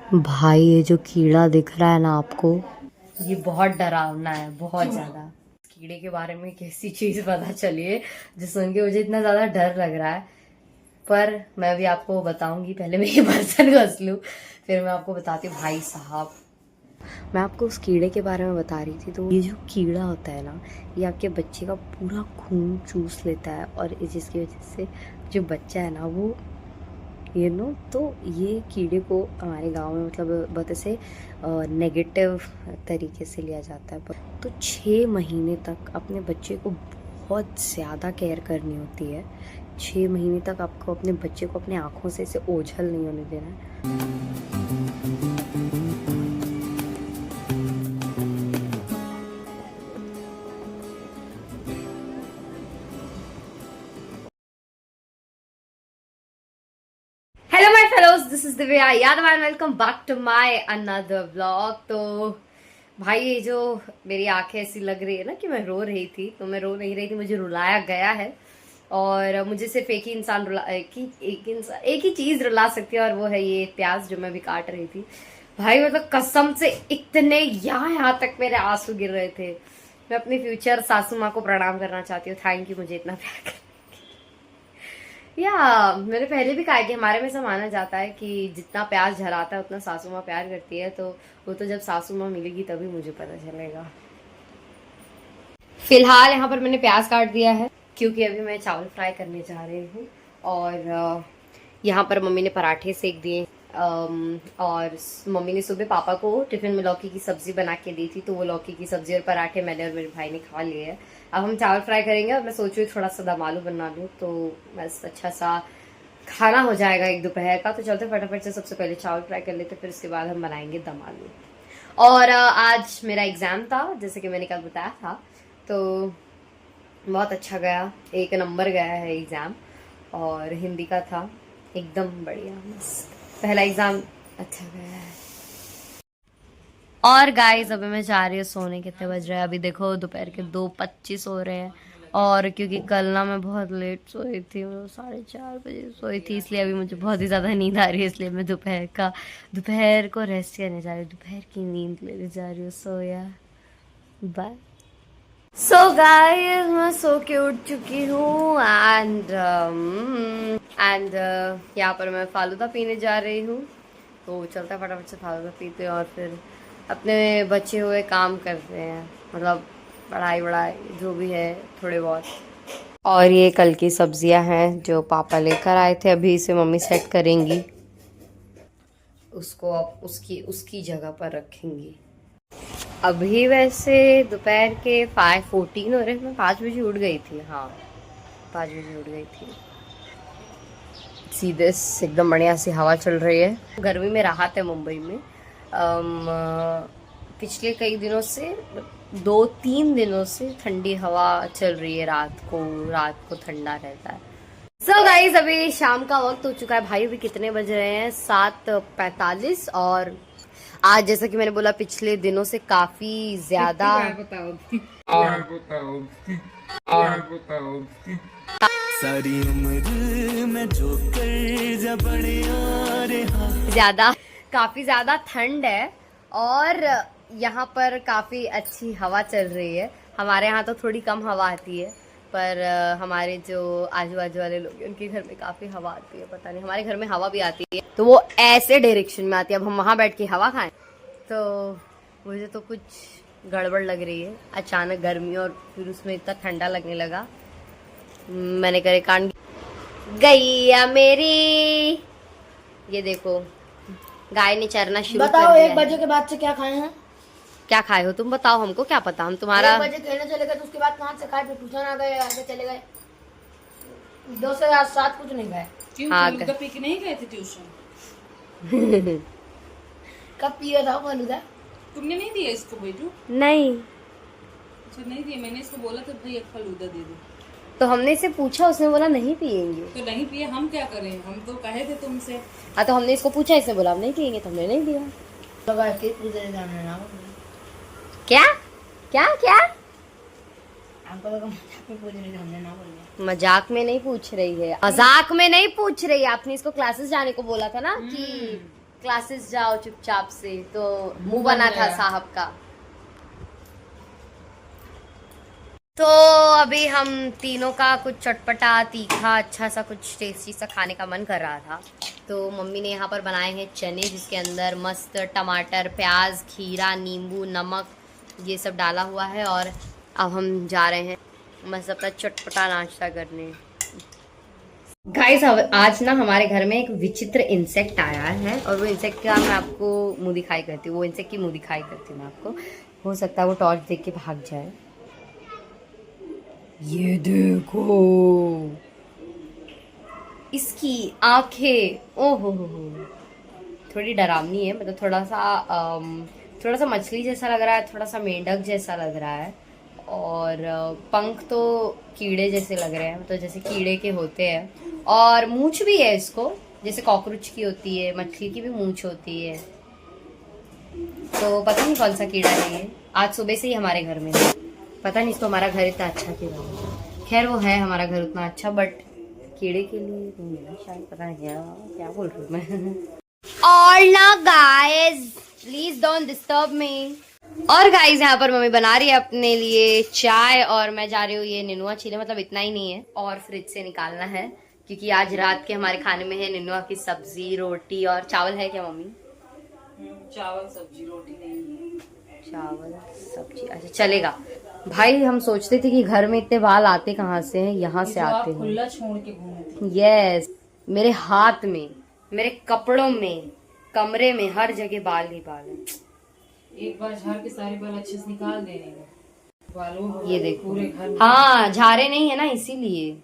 भाई ये जो कीड़ा दिख रहा है ना आपको, ये बहुत डरावना है, बहुत ज्यादा। कीड़े के बारे में कैसी चीज पता चली है जो सुन के मुझे इतना ज्यादा डर लग रहा है, पर मैं भी आपको बताऊंगी। पहले मैं ये बर्तन घस लूं, फिर मैं आपको बताती हूँ। भाई साहब, मैं आपको उस कीड़े के बारे में बता रही थी। तो ये जो कीड़ा होता है ना, ये आपके बच्चे का पूरा खून चूस लेता है, और जिसकी वजह से जो बच्चा है ना वो तो ये कीड़े को हमारे गांव में मतलब बहुत ऐसे नेगेटिव तरीके से लिया जाता है। तो 6 महीने तक अपने बच्चे को बहुत ज़्यादा केयर करनी होती है। 6 महीने तक आपको अपने बच्चे को अपने आँखों से इसे ओझल नहीं होने देना है। Hello my fellows, this is Divya Yadav and welcome back to my another vlog. तो भाई ये जो मेरी आंखें ऐसी लग रही है ना कि मैं रो रही थी, तो मैं रो नहीं रही थी, मुझे रुलाया गया है। और मुझे सिर्फ एक ही इंसान रुला एक ही चीज रुला सकती है, और वो है ये प्याज जो मैं भी काट रही थी। भाई मतलब कसम से इतने यहाँ तक मेरे आंसू गिर रहे थे। मैं अपनी फ्यूचर सासू माँ को प्रणाम करना चाहती हूँ। थैंक यू मुझे इतना प्यार। या मैंने पहले भी कहा कि हमारे में से माना जाता है कि जितना प्याज झराता है उतना सासू माँ प्यार करती है। तो वो तो जब सासू माँ मिलेगी तभी मुझे पता चलेगा। फिलहाल यहाँ पर मैंने प्याज काट दिया है क्योंकि अभी मैं चावल फ्राई करने जा रही हूँ। और यहाँ पर मम्मी ने पराठे सेक दिए। और मम्मी ने सुबह पापा को टिफिन में लौकी की सब्जी बना के दी थी, तो वो लौकी की सब्जी और पराठे मैंने और मेरे भाई ने खा लिए हैं। अब हम चावल फ्राई करेंगे, और मैं सोच रही हूँ थोड़ा सा दम आलू बना लूँ, तो बस अच्छा सा खाना हो जाएगा एक दोपहर का। तो चलते फटाफट से सबसे पहले चावल फ्राई कर लेते, फिर उसके बाद हम बनाएंगे दम आलू। और आज मेरा एग्जाम था, जैसे कि मैंने कल बताया था, तो बहुत अच्छा गया, 1 नंबर गया है एग्जाम। और हिंदी का था, एकदम बढ़िया मस्त पहला एग्जाम अच्छा गया है। और गाइस अभी मैं जा रही हूँ सोने। कितने बज रहे हैं अभी देखो, दोपहर के 2:25 हो रहे हैं। और क्योंकि कल ना मैं बहुत लेट सोई थी, मैं 4:30 बजे सोई थी, इसलिए अभी मुझे बहुत ही ज़्यादा नींद आ रही है। इसलिए मैं दोपहर को रेस्ट करने जा रही हूँ, दोपहर की नींद लेने जा रही हूँ। सो यार बाय। सो गाइस मैं सो के उठ चुकी हूँ, एंड यहाँ पर मैं फालूदा पीने जा रही हूँ। तो चलता है फटाफट से फालूदा पीते हैं और फिर अपने बचे हुए काम करते हैं, मतलब पढ़ाई वढ़ाई जो भी है थोड़े बहुत। और ये कल की सब्जियां हैं जो पापा लेकर आए थे, अभी इसे मम्मी सेट करेंगी, उसको अब उसकी उसकी जगह पर रखेंगी। अभी वैसे दोपहर के 5:14 हो रहे हैं। मैं 5 बजे उठ गई थी, हाँ 5 बजे उठ गई थी। सीधे एकदम बढ़िया सी हवा चल रही है। गर्मी में राहत है मुंबई में। पिछले कई दिनों से 2-3 दिनों से ठंडी हवा चल रही है, रात को ठंडा रहता है। सो गाइस अभी शाम का वक्त हो चुका है। भाई अभी कितने बज रहे हैं, 7:45। और आज जैसा कि मैंने बोला पिछले दिनों से काफी ज्यादा सारी उम्र में जो कर ज्यादा काफी ज्यादा ठंड है। और यहाँ पर काफी अच्छी हवा चल रही है। हमारे यहाँ तो थोड़ी कम हवा आती है, पर हमारे जो आजू बाजू वाले लोग हैं उनके घर में काफी हवा आती है। पता नहीं, हमारे घर में हवा भी आती है तो वो ऐसे डायरेक्शन में आती है। अब हम वहां बैठ के हवा खाएं तो मुझे तो कुछ गड़बड़ लग रही है। अचानक गर्मी और फिर उसमें इतना ठंडा लगने लगा। मैंने करे कान गैया मेरी, ये देखो गाय ने चरना शुरू कर दिया। बताओ 1 बजे के बाद से क्या खाए हैं? क्या खाए हो तुम बताओ, हमको क्या पता। हम तुम्हारा 1 बजे खेलने चले गए तो उसके बाद 5 से खाए, फिर ट्यूशन आ गए, आगे चले गए। 2 से आज 7 कुछ नहीं खाए। क्यों हाँ, फालूदा पी के नहीं गए थे ट्यूशन? कब पिए था फालूदा? तुमने नहीं दिया इसको बेटू? नहीं, अच्छा नहीं दिया, मैंने इसको बोला था भाई एक फालूदा दे दो, तो हमने इसे पूछा, उसने बोला नहीं पियेंगे। तो नहीं पिए। हम क्या करें, हम तो कहे थे तुमसे। हाँ तो हमने इसको पूछा, इसने बोला हम नहीं पियेंगे, तो हमने नहीं दिया। लगा के पूछने जाने ना क्या क्या क्या आपको लगा मजाक में पूछने जाने ना बोलिए। मजाक में नहीं पूछ रही है, मजाक में नहीं पूछ रही है। आपने इसको क्लासेस जाने को बोला था ना कि क्लासेस जाओ चुपचाप से, तो मुंह बना था साहब का। तो अभी हम तीनों का कुछ चटपटा तीखा अच्छा सा कुछ टेस्टी सा खाने का मन कर रहा था, तो मम्मी ने यहाँ पर बनाए हैं चने, जिसके अंदर मस्त टमाटर, प्याज, खीरा, नींबू, नमक ये सब डाला हुआ है। और अब हम जा रहे हैं मस्त अपना चटपटा नाश्ता करने। गाइस आज ना हमारे घर में एक विचित्र इंसेक्ट आया है, और वो इंसेक्ट का मैं आपको मुंह दिखाई करती हूँ, वो इंसेक्ट की मुंह दिखाई करती हूँ मैं आपको। हो सकता है वो टॉर्च देख के भाग जाए। ये देखो इसकी आंखें, ओहो हो, थोड़ी डरावनी है, मतलब थोड़ा सा मछली जैसा लग रहा है, थोड़ा सा मेंढक जैसा लग रहा है, और पंख तो कीड़े जैसे लग रहे हैं, मतलब जैसे कीड़े के होते हैं, और मूंछ भी है इसको, जैसे कॉकरोच की होती है, मछली की भी मूंछ होती है। तो पता नहीं कौन सा कीड़ा है ये, आज सुबह से ही हमारे घर में है। पता नहीं इसको हमारा घर इतना अच्छा क्यों लगा। खैर वो है हमारा घर उतना अच्छा, बट कीड़े के लिए नहीं है शायद, पता नहीं क्या बोल रही हूँ मैं। और ना guys please don't disturb me. और गाइस यहाँ पर मम्मी बना रही है अपने लिए चाय, और मैं जा रही हूँ ये निनुआ छीले, मतलब इतना ही नहीं है और फ्रिज से निकालना है, क्योंकि आज रात के हमारे खाने में है निनुआ की सब्जी, रोटी और चावल। है क्या मम्मी? चावल सब्जी रोटी नहीं है। चावल सब्जी, अच्छा चलेगा भाई। हम सोचते थे कि घर में इतने बाल आते कहाँ से हैं, यहाँ से आते हैं। खुला छोड़ के घूमते। यस, मेरे हाथ में, मेरे कपड़ों में, कमरे में, हर जगह बाल ही बाल है। एक बार झाड़ के सारे बाल अच्छे से निकाल देने बालों, ये देखो पूरे घर। हाँ झारे नहीं है ना, इसीलिए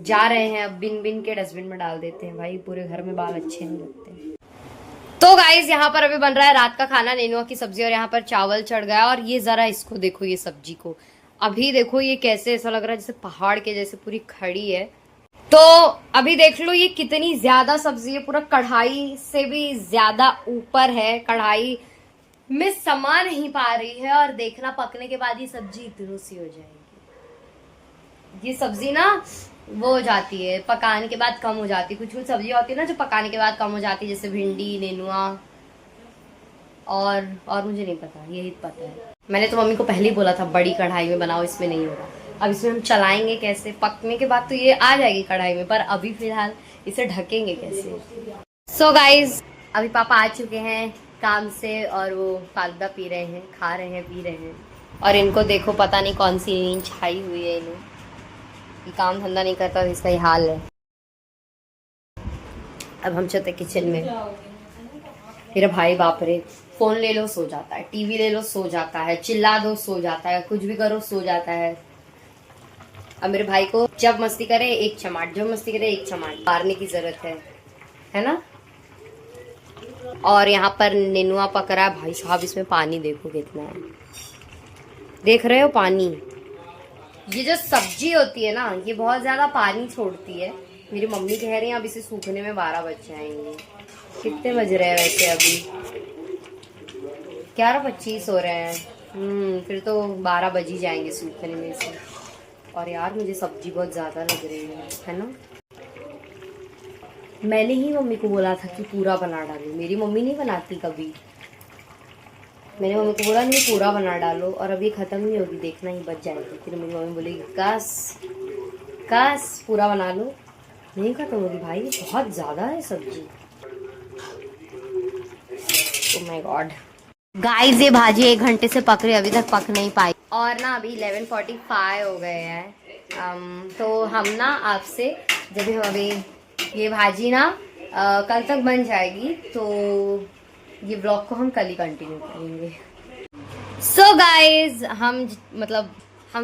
जा रहे हैं अब बिन बिन के डस्टबिन में डाल देते हैं भाई, पूरे घर में बाल अच्छे नहीं लगते। तो गाइस यहाँ पर अभी बन रहा है रात का खाना, नेनुआ की सब्जी, और यहाँ पर चावल चढ़ गया। और ये जरा इसको देखो, ये सब्जी को अभी देखो, ये कैसे ऐसा लग रहा है जैसे पहाड़ के जैसे पूरी खड़ी है। तो अभी देख लो ये कितनी ज्यादा सब्जी है, पूरा कढ़ाई से भी ज्यादा ऊपर है, कढ़ाई में समा नहीं पा रही है। और देखना पकने के बाद ये सब्जी इतनी सी हो जाएगी। ये सब्जी ना वो हो जाती है, पकाने के बाद कम हो जाती है। कुछ कुछ सब्जी होती है ना जो पकाने के बाद कम हो जाती है, जैसे भिंडी, नेनुआ, और मुझे नहीं पता, यही पता है। मैंने तो मम्मी को पहले ही बोला था बड़ी कढ़ाई में बनाओ, इसमें नहीं होगा। अब इसमें हम चलाएंगे कैसे? पकने के बाद तो ये आ जाएगी कढ़ाई में, पर अभी फिलहाल इसे ढकेंगे कैसे? सो गाइज अभी पापा आ चुके हैं काम से, और वो फालूदा पी रहे हैं, खा रहे हैं, पी रहे हैं। और इनको देखो पता नहीं कौन सी नींद छाई हुई है इन्हें, काम धंधा नहीं करता तो इसका ही हाल है। अब हम चलते किचन में। मेरा भाई बाप रे, फोन ले लो सो जाता है, टीवी ले लो सो जाता है, चिल्ला दो सो जाता है, कुछ भी करो सो जाता है। अब मेरे भाई को जब मस्ती करे एक चमाट, जब मस्ती करे एक चमाट मारने की जरूरत है ना। और यहाँ पर नेनुआ पक रहा है। भाई साहब इसमें पानी देखो कितना है, देख रहे हो पानी? ये जो सब्जी होती है ना, ये बहुत ज्यादा पानी छोड़ती है। मेरी मम्मी कह रही है अब इसे सूखने में 12 बज जाएंगे। कितने बज रहे हैं वैसे? अभी 11:25 हो रहे हैं। फिर तो 12 बज ही जाएंगे सूखने में इसे। और यार मुझे सब्जी बहुत ज्यादा लग रही है ना। मैंने ही मम्मी को बोला था कि पूरा बना डालो, मेरी मम्मी नहीं बनाती कभी। मैंने मम्मी को बोला नहीं पूरा बना डालो, और अभी खत्म नहीं होगी, देखना ही बच जाएगी। फिर मेरी मम्मी बोलेगी कस पूरा बना लो, नहीं खत्म होगी भाई, बहुत ज्यादा है सब्जी। ओह माय गॉड गाइस, ये भाजी 1 घंटे से पक रही है, अभी तक पक नहीं पाई। और ना अभी 11:45 हो गए हैं। तो हम ना आपसे जब हम अभी ये भाजी ना कल तक बन जाएगी, तो ये ब्लॉग को हम कल ही कंटिन्यू करेंगे। सो गाइज हम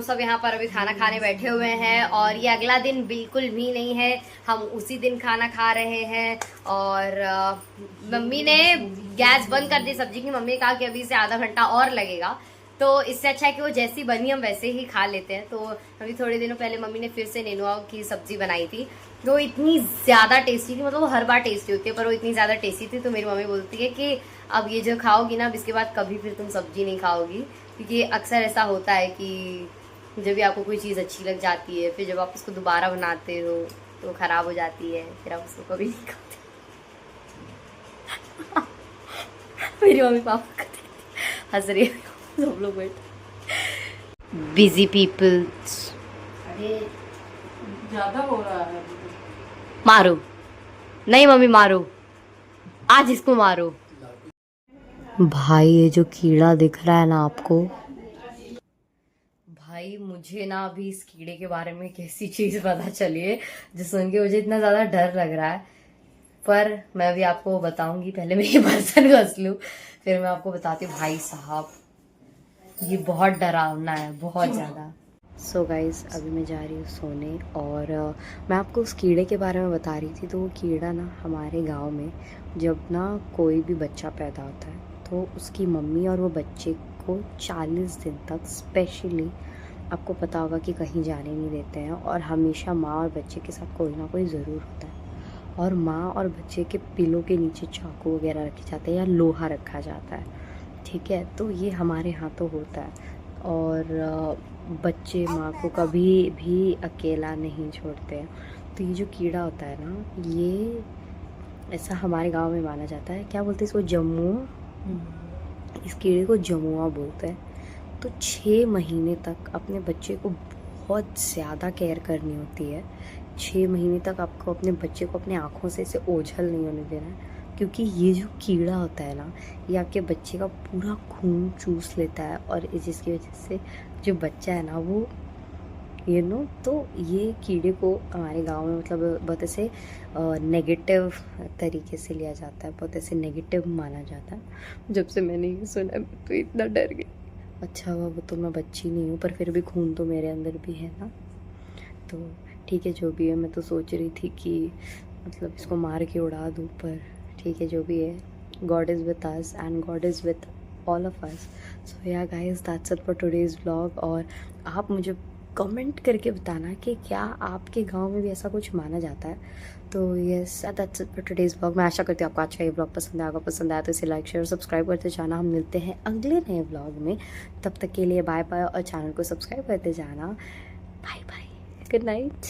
सब यहाँ पर अभी खाना खाने बैठे हुए हैं, और ये अगला दिन बिल्कुल भी नहीं है, हम उसी दिन खाना खा रहे हैं। और मम्मी ने गैस बंद कर दी सब्जी की। मम्मी ने कहा कि अभी से आधा घंटा और लगेगा, तो इससे अच्छा है कि वो जैसी बनी हम वैसे ही खा लेते हैं। तो अभी थोड़े दिनों पहले मम्मी ने फिर से नेनुआ की सब्जी बनाई थी, तो इतनी ज़्यादा टेस्टी थी, मतलब वो हर बार टेस्टी होती है पर वो इतनी ज़्यादा टेस्टी थी। तो मेरी मम्मी बोलती है कि अब ये जो खाओगी ना, अब इसके बाद कभी फिर तुम सब्जी नहीं खाओगी, क्योंकि अक्सर ऐसा होता है कि जब भी आपको कोई चीज़ अच्छी लग जाती है, फिर जब आप उसको दोबारा बनाते हो तो ख़राब हो जाती है, फिर आप उसको कभी नहीं खाते। मेरी मम्मी पापा हंस रही है सब लोग बैठ। Busy peoples. अरे ज्यादा हो रहा है। मारो नहीं मम्मी मारो, आज इसको मारो। भाई ये जो कीड़ा दिख रहा है ना आपको, भाई मुझे ना अभी इस कीड़े के बारे में कैसी चीज पता चली है जो सुन के मुझे इतना ज्यादा डर लग रहा है, पर मैं अभी आपको बताऊंगी। पहले मैं ये बर्तन घस लूं फिर मैं आपको बताती हूँ। भाई साहब ये बहुत डरावना है, बहुत ज्यादा। सो गाइज अभी मैं जा रही हूँ सोने और मैं आपको उस कीड़े के बारे में बता रही थी। तो वो कीड़ा ना हमारे गांव में जब ना कोई भी बच्चा पैदा होता है तो उसकी मम्मी और वो बच्चे को 40 दिन तक स्पेशली, आपको पता होगा कि कहीं जाने नहीं देते हैं और हमेशा माँ और बच्चे के साथ कोई ना कोई ज़रूर होता है। और माँ और बच्चे के पिलों के नीचे चाकू वगैरह रखे जाते हैं या लोहा रखा जाता है, ठीक है। तो ये हमारे यहाँ तो होता है और बच्चे माँ को कभी भी अकेला नहीं छोड़ते हैं। तो ये जो कीड़ा होता है ना, ये ऐसा हमारे गांव में माना जाता है। क्या बोलते हैं इसको? जमुआ। इस कीड़े को जमुआ बोलते हैं। तो 6 महीने तक अपने बच्चे को बहुत ज़्यादा केयर करनी होती है। 6 महीने तक आपको अपने बच्चे को अपने आँखों से इसे ओझल नहीं होने देना है, क्योंकि ये जो कीड़ा होता है ना, ये आपके बच्चे का पूरा खून चूस लेता है और जिसकी वजह से जो बच्चा है ना वो तो ये कीड़े को हमारे गांव में मतलब बहुत ऐसे नेगेटिव तरीके से लिया जाता है, बहुत ऐसे नेगेटिव माना जाता है। जब से मैंने ये सुना मैं तो इतना डर गई। अच्छा हुआ वो तो मैं बच्ची नहीं हूँ, पर फिर भी खून तो मेरे अंदर भी है ना। तो ठीक है जो भी है, मैं तो सोच रही थी कि मतलब इसको मार के उड़ा दूँ, पर ठीक है जो भी है। God is with us and God is with all of us. So yeah guys, that's it for today's vlog। और आप मुझे कमेंट करके बताना कि क्या आपके गांव में भी ऐसा कुछ माना जाता है। तो yes that's it for today's vlog. मैं आशा करती हूँ आपको आज का ये व्लॉग पसंद आएगा। पसंद आया तो इसे लाइक शेयर सब्सक्राइब करते जाना। हम मिलते हैं अगले नए व्लॉग में, तब तक के लिए बाय बाय और चैनल को सब्सक्राइब करते जाना। Bye bye, good night.